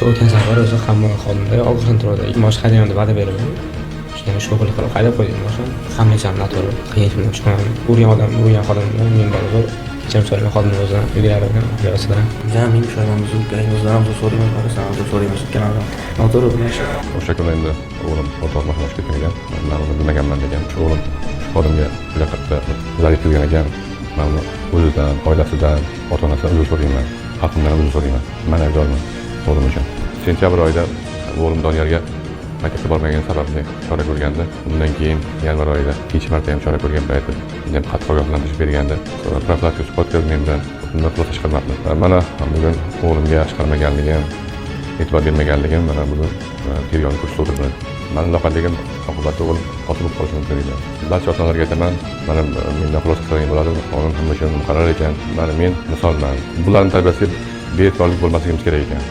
o'tgan safar o'zi hamma xodimlar ogohlantiruvdi. Boshqa haydayman deb va'da berdim. Yana shug'ul qilib haydab qo'ydim boshqa. Hamma ham noto'g'ri. Qiyin chiqaman. Urgan xodimlar men bor. Kechirim so'ragan xodimlar o'zidan uylarimdan yurasidan. Jamin shoyamiz o'zlarimiz so'raymiz, barchamiz so'raymiz kanaldan. Noto'g'ri bo'lish. O'sha kuni endi o'g'lim o'rtoq mashinasiga ketgan. Men uni bilmaganman degan. O'g'lim xodimga juda katta zarar yetkazgan ekan. Men o'zidan, oilasidan, ota-onasidan uzr so'rayman. Haqimdan uzr so'rayman. Men aybdorman o'g'lim uchun. Sentyabr oyida o'g'lim Doniyorga maktabga bormagan sababli chora ko'rganda, undan keyin yanvar oyida ikkinchi marta ham chora ko'rgan payti men qattiq ogohlantirish berganda, profilaktika suhbatkaz men bilan bundan xulosa chiqarmoqda. Mana bugun o'g'limga chiqarmaganligim, e'tibor bermaganligim mana bugun tergovni ko'rsatdi. Mana loqaligim oqibatda o'g'lim qotilib qolishi mumkin edi. Barcha ota-onalarga aytaman, mana mendan xulosa qilgan bo'ladi, qonun hamma uchun muqarrar ekan. Mana men misolman. Bularning tarbiyasiga befarqlik bo'lmasligimiz kerak ekan.